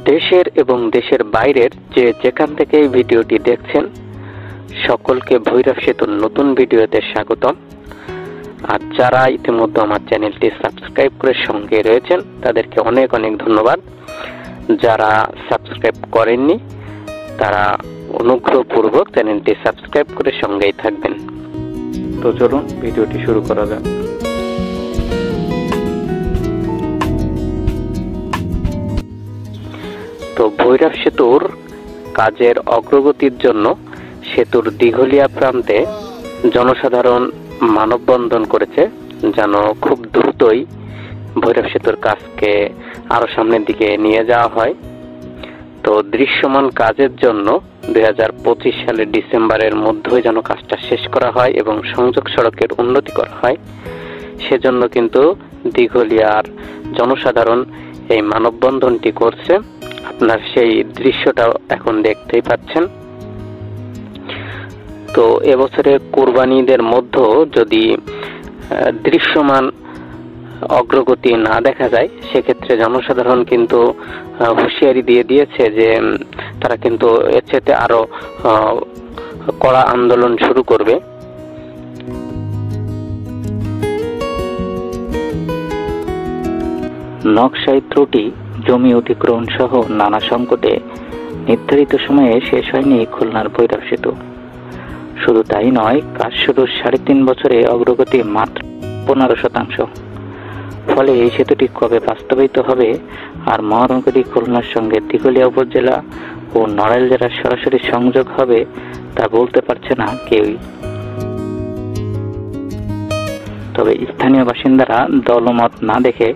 দেশের এবং দেশের বাইরের যেখান থেকে এই ভিডিওটি দেখছেন সকলকে ভৈরব সেতুর নতুন ভিডিওতে স্বাগতম। আর যারা ইতিমধ্যে আমার চ্যানেলটি সাবস্ক্রাইব করে সঙ্গে রয়েছেন তাদেরকে অনেক অনেক ধন্যবাদ। যারা সাবস্ক্রাইব করেননি তারা অনুগ্রহপূর্বক চ্যানেলটি সাবস্ক্রাইব করে সঙ্গেই থাকবেন। তো চলুন ভিডিওটি শুরু করা যাক। তো ভৈরব সেতুর কাজের অগ্রগতির জন্য সেতুর দিঘলিয়া প্রান্তে জনসাধারণ মানববন্ধন করেছে, যেন খুব দ্রুতই ভৈরব সেতুর কাজকে আরো সামনের দিকে নিয়ে যাওয়া হয়। তো দৃশ্যমান কাজের জন্য 2025 সালের ডিসেম্বরের মধ্যেই যেন কাজটা শেষ করা হয় এবং সংযোগ সড়কের উন্নতি করা হয়, সেজন্য কিন্তু দিঘলিয়ার জনসাধারণ এই মানববন্ধনটি করছে। আপনার সেই দৃশ্যটাও এখন দেখতেই পাচ্ছেন। তো এবছরে কোরবানি ঈদের মধ্যে যদি দৃশ্যমান অগ্রগতি না দেখা যায়, সেক্ষেত্রে জনসাধারণ কিন্তু হুঁশিয়ারি দিয়ে দিয়েছে যে তারা কিন্তু এর চেয়ে আরো কড়া আন্দোলন শুরু করবে। নকশায় ত্রুটি, জমি অধিগ্রহণ সহ নানা সংকটে নির্ধারিত সময়ে শেষ হয়নি খুলনার ভৈরব সেতু। শুধু তাই নয়, কাজ শুরুর 3.5 বছরে অগ্রগতি মাত্র 15%। ফলে এই সেতুটি কবে বাস্তবায়িত হবে আর মহানগরী খুলনার সঙ্গে দিঘলিয়া উপজেলা ও নড়াইল জেলার সরাসরি সংযোগ হবে তা বলতে পারছে না কেউই। তবে স্থানীয় বাসিন্দারা দলমত না দেখে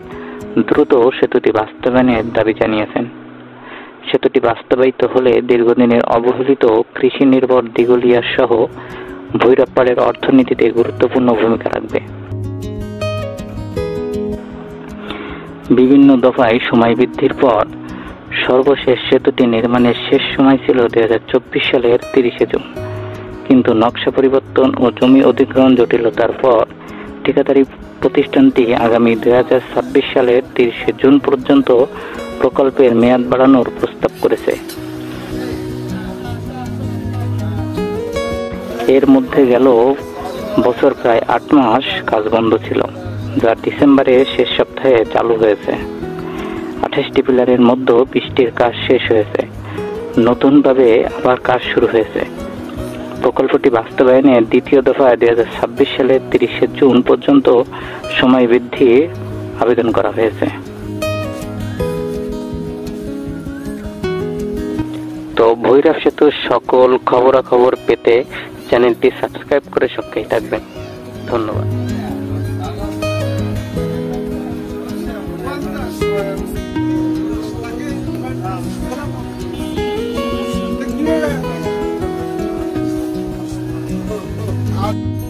দ্রুত সেতুটি বাস্তবায়নের দাবি জানিয়েছেন। সেতুটি বাস্তবায়িত হলে দীর্ঘদিনের অবহেলিত কৃষি নির্ভর দিঘলিয়া সহ ভৈরব পাড়ের অর্থনীতিতে গুরুত্বপূর্ণ ভূমিকা রাখবে। বিভিন্ন দফায় সময় বৃদ্ধির পর সর্বশেষ সেতুটি নির্মাণের শেষ সময় ছিল 2024 সালের 30 জুন। কিন্তু নকশা পরিবর্তন ও জমি অধিগ্রহণ জটিলতার পর ঠিকাদারি প্রতিষ্ঠানটি আগামী 2026 সালের 30 জুন পর্যন্ত প্রকল্পের মেয়াদ বাড়ানোর প্রস্তাব করেছে। এর মধ্যে গেল বছর প্রায় 8 মাস কাজ বন্ধ ছিল, যা ডিসেম্বরের শেষ সপ্তাহে চালু হয়েছে। 28টি পিলারের মধ্যে 20টির কাজ শেষ হয়েছে, নতুনভাবে আবার কাজ শুরু হয়েছে। প্রকল্পটি বাস্তবায়নের দ্বিতীয় দফায় 2026 সালের 30 জুন পর্যন্ত সময় বৃদ্ধির আবেদন করা হয়েছে। তো ভৈরব সেতুর সকল খবরাখবর পেতে চ্যানেলটি সাবস্ক্রাইব করে সঙ্গেই থাকবেন। ধন্যবাদ। Yeah.